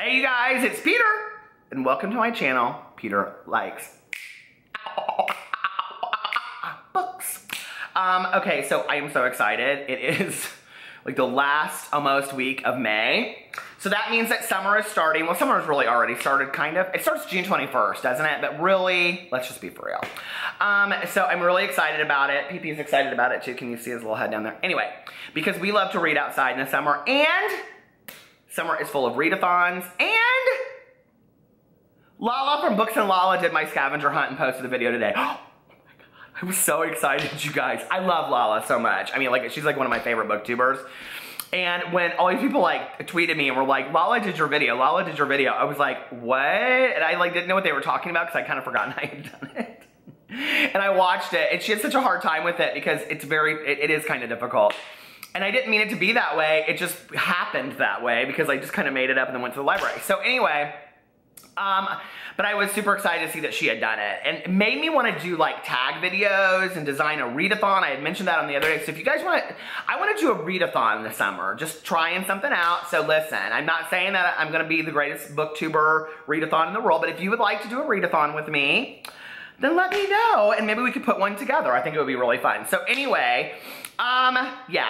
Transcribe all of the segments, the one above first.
Hey you guys, it's Peter, and welcome to my channel, Peter Likes Books. Okay, so I am so excited. It is like the last almost week of May. So that means that summer is starting. Well, summer has really already started, kind of. It starts June 21st, doesn't it? But really, let's just be for real. So I'm really excited about it. PP's excited about it too. Can you see his little head down there? Anyway, because we love to read outside in the summer, and summer is full of readathons, and Lala from Books and Lala did my scavenger hunt and posted a video today. Oh my God, I was so excited, you guys. I love Lala so much. I mean, like, she's like one of my favorite booktubers. And when all these people like tweeted me and were like, Lala did your video, Lala did your video, I was like, what? And I like didn't know what they were talking about because I kind of forgotten I had done it. And I watched it, and she had such a hard time with it because it's it is kind of difficult. And I didn't mean it to be that way. It just happened that way because I just kind of made it up and then went to the library. So anyway, but I was super excited to see that she had done it. And it made me want to do like tag videos and design a readathon. I had mentioned that on the other day. So if you guys want to, I want to do a readathon this summer. Just trying something out. So listen, I'm not saying that I'm going to be the greatest booktuber readathon in the world, but if you would like to do a readathon with me, then let me know, and maybe we could put one together. I think it would be really fun. So anyway, yeah.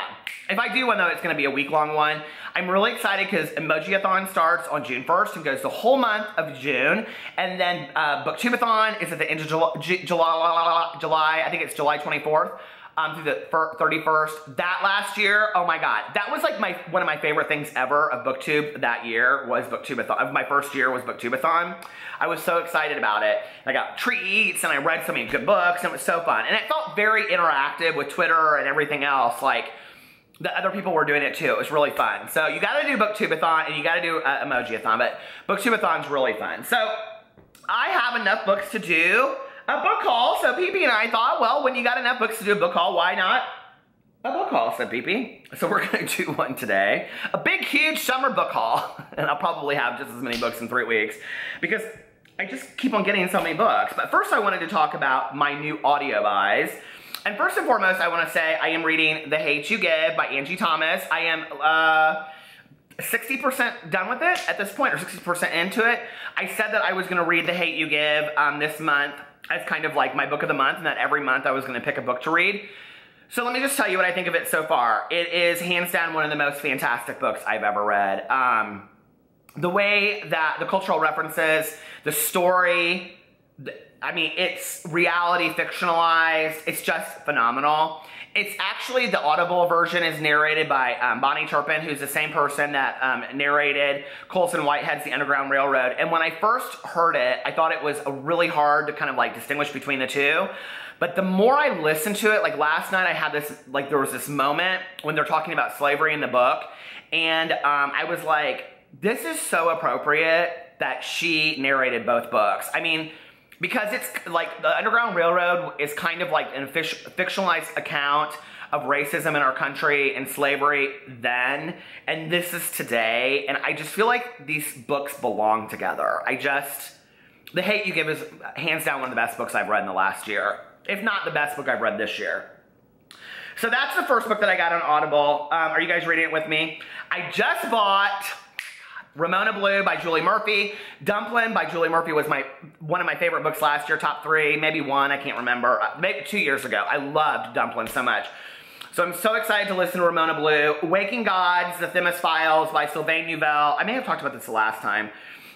If I do one though, it's gonna be a week-long one. I'm really excited because Emojiathon starts on June 1st and goes the whole month of June. And then Booktubeathon is at the end of July, I think it's July 24th. Through the 31st. That last year, oh my God, that was like one of my favorite things ever of BookTube that year was Booktubeathon. My first year was Booktubeathon. I was so excited about it. I got treats and I read so many good books and it was so fun. And it felt very interactive with Twitter and everything else. Like the other people were doing it too. It was really fun. So you gotta do Booktubeathon and you gotta do Emojiathon, but Booktubeathon's really fun. So I have enough books to do a book haul, so PP and I thought, well, when you got enough books to do a book haul, why not a book haul, said PP. So we're gonna do one today. A big, huge summer book haul. And I'll probably have just as many books in 3 weeks because I just keep on getting so many books. But first I wanted to talk about my new audio buys. And first and foremost, I wanna say I am reading The Hate You Give by Angie Thomas. I am 60% done with it at this point, or 60% into it. I said that I was gonna read The Hate You Give this month as kind of like my book of the month, and that every month I was gonna pick a book to read. So let me just tell you what I think of it so far. It is hands down one of the most fantastic books I've ever read. The way that the cultural references, the story, I mean, it's reality fictionalized. It's just phenomenal. It's actually, the Audible version is narrated by Bonnie Turpin, who's the same person that narrated Colson Whitehead's The Underground Railroad. And when I first heard it, I thought it was really hard to kind of like distinguish between the two. But the more I listened to it, like last night I had this, like there was this moment when they're talking about slavery in the book. And I was like, this is so appropriate that she narrated both books. I mean, because it's like the Underground Railroad is kind of like a fictionalized account of racism in our country and slavery then, and this is today, and I just feel like these books belong together. The Hate You Give is hands down one of the best books I've read in the last year, if not the best book I've read this year. So that's the first book that I got on Audible. Are you guys reading it with me? I just bought Ramona Blue by Julie Murphy. Dumplin' by Julie Murphy was one of my favorite books last year, top 3, maybe 1, I can't remember. Maybe 2 years ago. I loved Dumplin' so much. So I'm so excited to listen to Ramona Blue. Waking Gods, The Themis Files by Sylvain Neuvel. I may have talked about this the last time.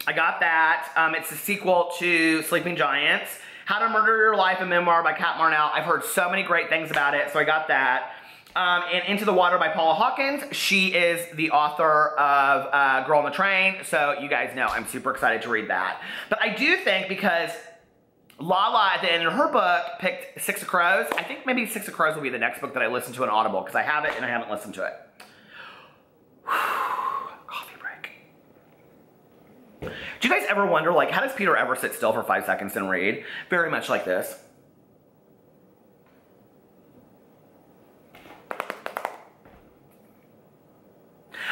I got that. It's a sequel to Sleeping Giants. How to Murder Your Life, a memoir by Kat Marnell. I've heard so many great things about it, so I got that. And Into the Water by Paula Hawkins. She is the author of Girl on the Train, so you guys know I'm super excited to read that. But I do think because Lala at the end of her book picked Six of Crows, I think maybe Six of Crows will be the next book that I listen to on Audible because I have it and I haven't listened to it. Coffee break. Do you guys ever wonder, like, how does Peter ever sit still for 5 seconds and read? Very much like this.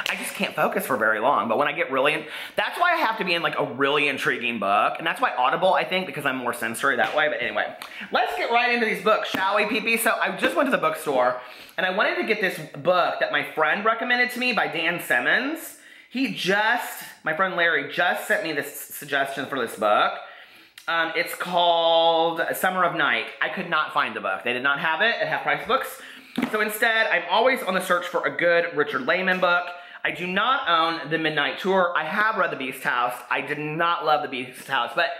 I just can't focus for very long, but when I get really, that's why I have to be in like a really intriguing book, and that's why Audible, I think, because I'm more sensory that way. But anyway, let's get right into these books, shall we, PP? So I just went to the bookstore, and I wanted to get this book that my friend recommended to me by Dan Simmons. My friend Larry just sent me this suggestion for this book. It's called Summer of Night. I could not find the book. They did not have it at Half Price Books. So instead, I'm always on the search for a good Richard Lehman book. I do not own The Midnight Tour. I have read The Beast House. I did not love The Beast House. But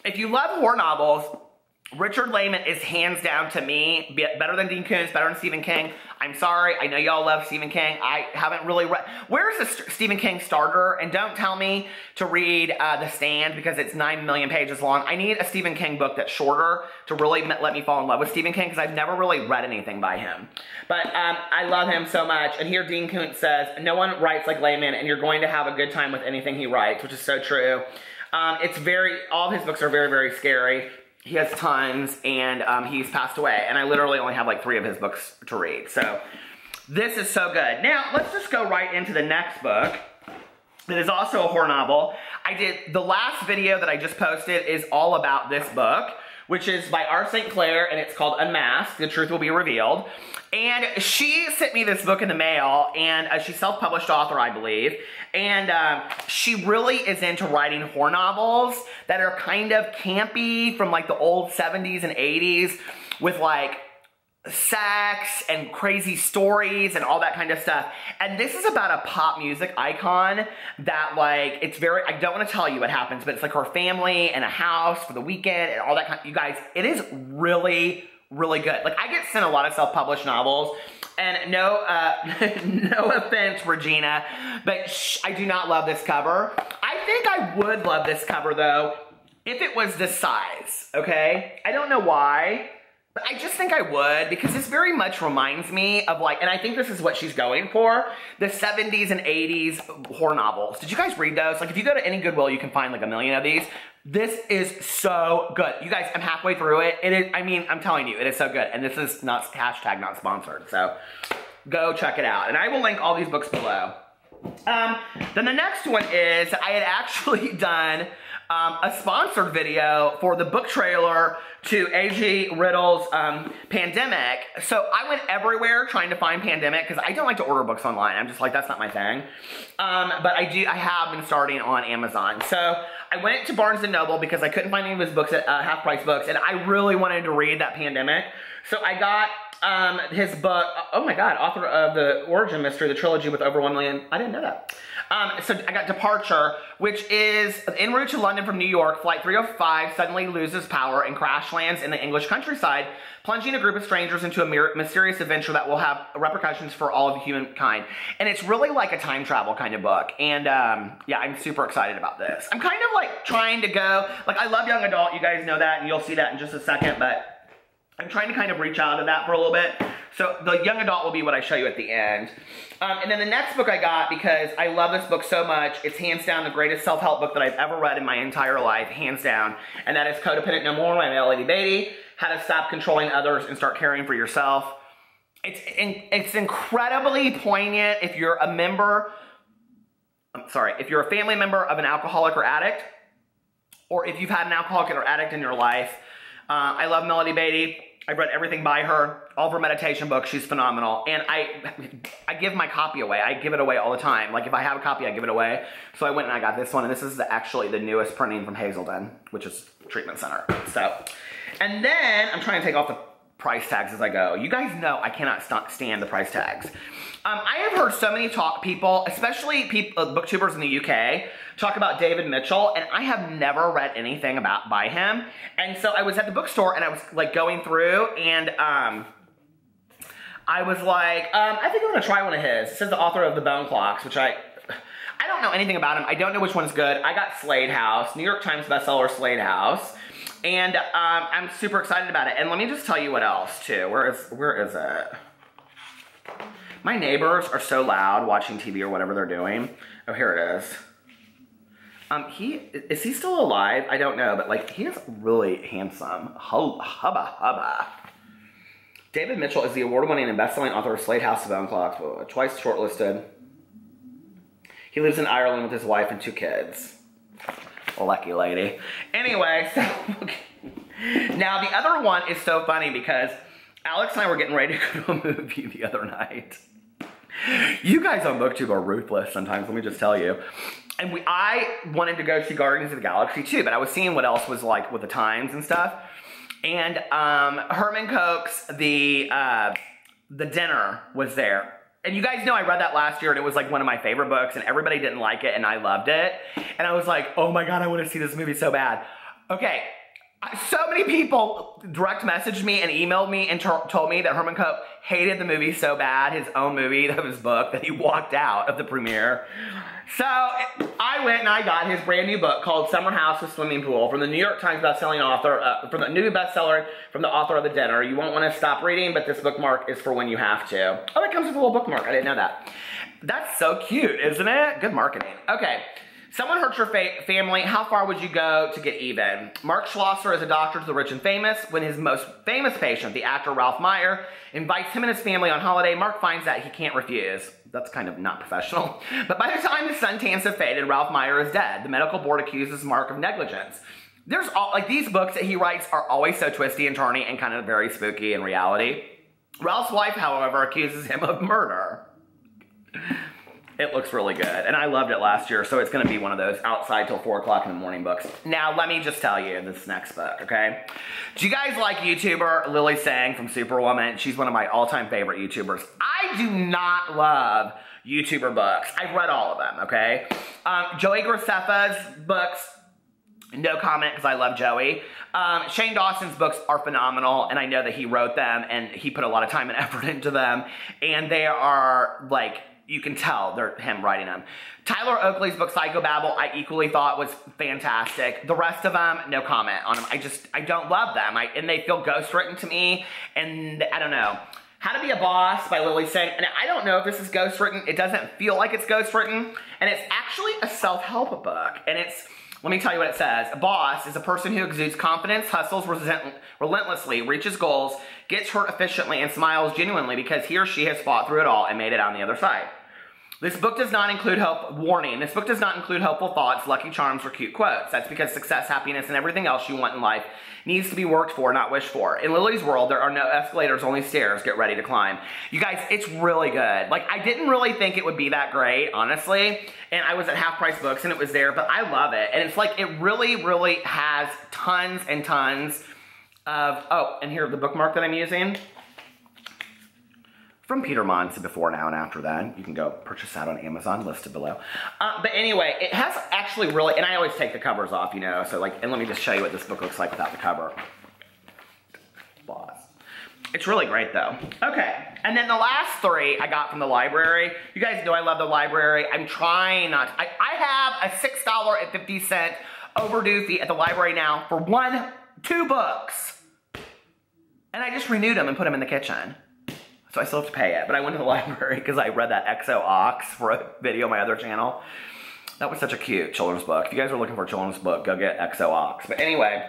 if you love horror novels, Richard Lehman is hands down to me better than Dean Koontz, better than Stephen King. I'm sorry, I know y'all love Stephen King. I haven't really read. Where's the Stephen King starter? And don't tell me to read The Stand because it's 9 million pages long. I need a Stephen King book that's shorter to really let me fall in love with Stephen King because I've never really read anything by him. But I love him so much. And here Dean Koontz says, no one writes like Lehman and you're going to have a good time with anything he writes, which is so true. All of his books are very, very scary. He has tons, and he's passed away, and I literally only have like 3 of his books to read. So this is so good. Now, let's just go right into the next book. That is also a horror novel. The last video that I just posted is all about this book, which is by R. St. Clair, and it's called Unmasked, The Truth Will Be Revealed. And she sent me this book in the mail, and she's a self-published author, I believe. And she really is into writing horror novels that are kind of campy from like the old 70s and 80s with like sex and crazy stories and all that kind of stuff. And this is about a pop music icon that like, I don't want to tell you what happens, but it's like her family and a house for the weekend and all that kind of, you guys, it is really, really good. Like I get sent a lot of self-published novels and no offense, Regina, but I do not love this cover. I think I would love this cover though, if it was this size, okay? I don't know why. But I just think I would because this very much reminds me of like, and I think this is what she's going for, the 70s and 80s horror novels. Did you guys read those? Like if you go to any Goodwill, you can find like a million of these. This is so good. You guys, I'm halfway through it. It is, I mean, I'm telling you, it is so good. And this is not, hashtag not sponsored. So go check it out. And I will link all these books below. Then the next one is, I had actually done a sponsored video for the book trailer to A.G. Riddle's Pandemic. So I went everywhere trying to find Pandemic because I don't like to order books online. I'm just like, that's not my thing. But I have been starting on Amazon. So I went to Barnes & Noble because I couldn't find any of his books at Half Price Books, and I really wanted to read that Pandemic. So I got his book, oh my God, author of the Origin Mystery, the trilogy with over 1 million, I didn't know that. So I got Departure, which is en route to London from New York, Flight 305 suddenly loses power and crash lands in the English countryside, plunging a group of strangers into a mysterious adventure that will have repercussions for all of humankind. And it's really like a time travel kind of book. And yeah, I'm super excited about this. I'm kind of like trying to go, like I love young adult, you guys know that, and you'll see that in just a second, but I'm trying to kind of reach out to that for a little bit. So the young adult will be what I show you at the end. And then the next book I got, because I love this book so much, it's hands down the greatest self-help book that I've ever read in my entire life, hands down. And that is Codependent No More by Melody Beattie, How to Stop Controlling Others and Start Caring for Yourself. It's incredibly poignant if you're a member, if you're a family member of an alcoholic or addict, or if you've had an alcoholic or addict in your life. I love Melody Beattie. I've read everything by her, all of her meditation books. She's phenomenal. And I give my copy away. I give it away all the time. Like if I have a copy, I give it away. So I went and I got this one. And this is actually the newest printing from Hazelden, which is Treatment Center. So, and then I'm trying to take off the price tags as I go. You guys know I cannot stand the price tags. I have heard so many people, especially booktubers in the UK, talk about David Mitchell, and I have never read anything by him. And so I was at the bookstore and I was like going through, and I was like, I think I'm gonna try one of his. It says the author of The Bone Clocks, which I don't know anything about him. I don't know which one's good. I got Slade House, New York Times bestseller Slade House, and I'm super excited about it. And let me just tell you what else too. Where is it? My neighbors are so loud watching TV or whatever they're doing. Oh, here it is. Is he still alive? I don't know, but like he is really handsome. Hubba. David Mitchell is the award-winning and best-selling author of Slade House, The Bone Clocks, twice shortlisted. He lives in Ireland with his wife and 2 kids. Lucky lady. Anyway, so now the other one is so funny because Alex and I were getting ready to go to a movie the other night. You guys on BookTube are ruthless sometimes, let me just tell you. And I wanted to go see Guardians of the Galaxy too, but I was seeing what else was like with the times and stuff. And Herman Koch's The Dinner was there. And you guys know I read that last year and it was like one of my favorite books and everybody didn't like it and I loved it. And I was like, oh my God, I want to see this movie so bad. Okay, so many people direct messaged me and emailed me and told me that Herman Koch hated the movie so bad, his own movie, of his book, that he walked out of the premiere. So I went and I got his brand new book called Summer House with Swimming Pool from the New York Times bestselling author, from the new bestseller from the author of The Dinner. You won't want to stop reading, but this bookmark is for when you have to. Oh, it comes with a little bookmark. I didn't know that. That's so cute, isn't it? Good marketing. Okay. Someone hurt your family. How far would you go to get even? Mark Schlosser is a doctor to the rich and famous. When his most famous patient, the actor Ralph Meyer, invites him and his family on holiday, Mark finds that he can't refuse. That's kind of not professional. But by the time the suntans have faded, Ralph Meyer is dead. The medical board accuses Mark of negligence. There's all, like, these books that he writes are always so twisty and turny and kind of very spooky in reality. Ralph's wife, however, accuses him of murder. It looks really good, and I loved it last year, so it's going to be one of those outside till 4 o'clock in the morning books. Now, let me just tell you this next book, okay? Do you guys like YouTuber Lily Sang from Superwoman? She's one of my all-time favorite YouTubers. I do not love YouTuber books. I've read all of them, okay? Joey Graceffa's books, no comment because I love Joey. Shane Dawson's books are phenomenal, and I know that he wrote them, and he put a lot of time and effort into them, and they are, like, you can tell they're him writing them. Tyler Oakley's book, Psychobabble, I equally thought was fantastic. The rest of them, no comment on them. I don't love them. And they feel ghostwritten to me, and I don't know. How to Be a Boss by Lily Sang, and I don't know if this is ghostwritten. It doesn't feel like it's ghostwritten, and it's actually a self-help book, and it's, let me tell you what it says. A boss is a person who exudes confidence, hustles relentlessly, reaches goals, gets hurt efficiently, and smiles genuinely because he or she has fought through it all and made it on the other side. This book does not include warning. This book does not include helpful thoughts, lucky charms, or cute quotes. That's because success, happiness, and everything else you want in life needs to be worked for, not wished for. In Lily's world, there are no escalators, only stairs. Get ready to climb. You guys, it's really good. Like, I didn't really think it would be that great, honestly. And I was at Half Price Books, and it was there, but I love it. And it's like, it really, really has tons and tons of, oh, and here, the bookmark that I'm using. From Peter Monn to Before, Now, and After Then. You can go purchase that on Amazon, listed below. But anyway, it has actually really, and I always take the covers off, you know, so like, and let me just show you what this book looks like without the cover. Boss. It's really great though. Okay, and then the last three I got from the library. You guys know I love the library. I'm trying not to, I have a $6.50 overdue fee at the library now for 2 books. And I just renewed them and put them in the kitchen. So I still have to pay it, but I went to the library because I read that XO Ox for a video on my other channel. That was such a cute children's book. If you guys are looking for a children's book, go get XO Ox. But anyway,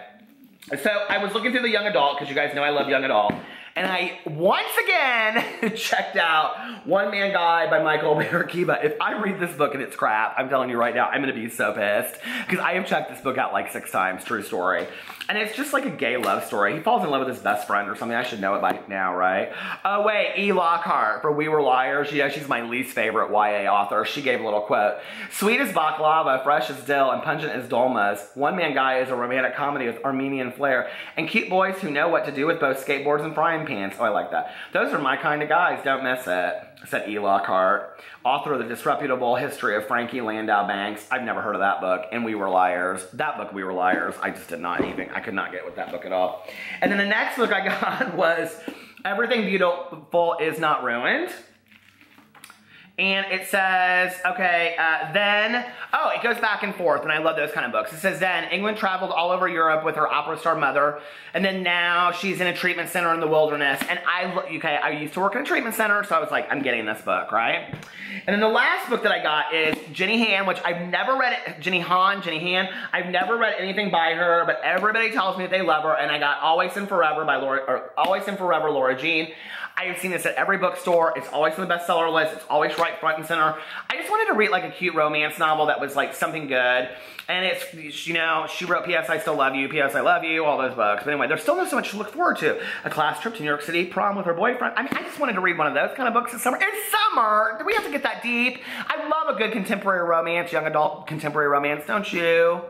so I was looking through the young adult because you guys know I love young adult. And I, once again, checked out One Man Guide by Michael Barakiba. If I read this book and it's crap, I'm telling you right now, I'm going to be so pissed. Because I have checked this book out like 6 times, true story. And it's just like a gay love story. He falls in love with his best friend or something. I should know it by now, right? Oh, wait, E. Lockhart for We Were Liars. You know, she's my least favorite YA author. She gave a little quote. Sweet as baklava, fresh as dill, and pungent as dolmas. One Man Guide is a romantic comedy with Armenian flair. And cute boys who know what to do with both skateboards and frying pants. Oh, I like that. Those are my kind of guys. Don't miss it. Said E. Lockhart, author of The Disreputable History of Frankie Landau Banks. I've never heard of that book. And We Were Liars. That book, We Were Liars, I just did not even, I could not get with that book at all. And then the next book I got was Everything Beautiful Is Not Ruined. And it says, okay, then, oh, it goes back and forth, and I love those kind of books. It says, then, England traveled all over Europe with her opera star mother, and then now she's in a treatment center in the wilderness, and I used to work in a treatment center, so I was like, I'm getting this book, right? And then the last book that I got is Jenny Han, which I've never read it, Jenny Han, I've never read anything by her, but everybody tells me that they love her, and I got Always and Forever by Laura Jean. I have seen this at every bookstore. It's always on the bestseller list. It's always right right front and center. I just wanted to read like a cute romance novel that was like something good. And it's, you know, she wrote P.S. I Still Love You, P.S. I Love You, all those books. But anyway, there's still not so much to look forward to. A class trip to New York City, prom with her boyfriend. I mean, I just wanted to read one of those kind of books this summer. It's summer! Do we have to get that deep? I love a good contemporary romance, young adult contemporary romance, don't you?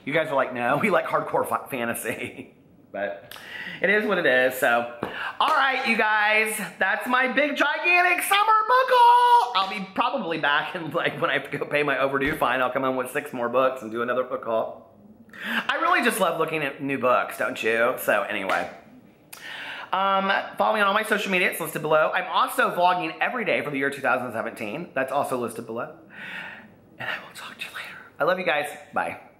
You guys are like, no, we like hardcore fantasy. But it is what it is, so. All right, you guys, that's my big, gigantic summer book haul. I'll be probably back in, like, when I have to go pay my overdue fine, I'll come in with 6 more books and do another book haul. I really just love looking at new books, don't you? So, anyway. Follow me on all my social media, it's listed below. I'm also vlogging every day for the year 2017. That's also listed below. And I will talk to you later. I love you guys. Bye.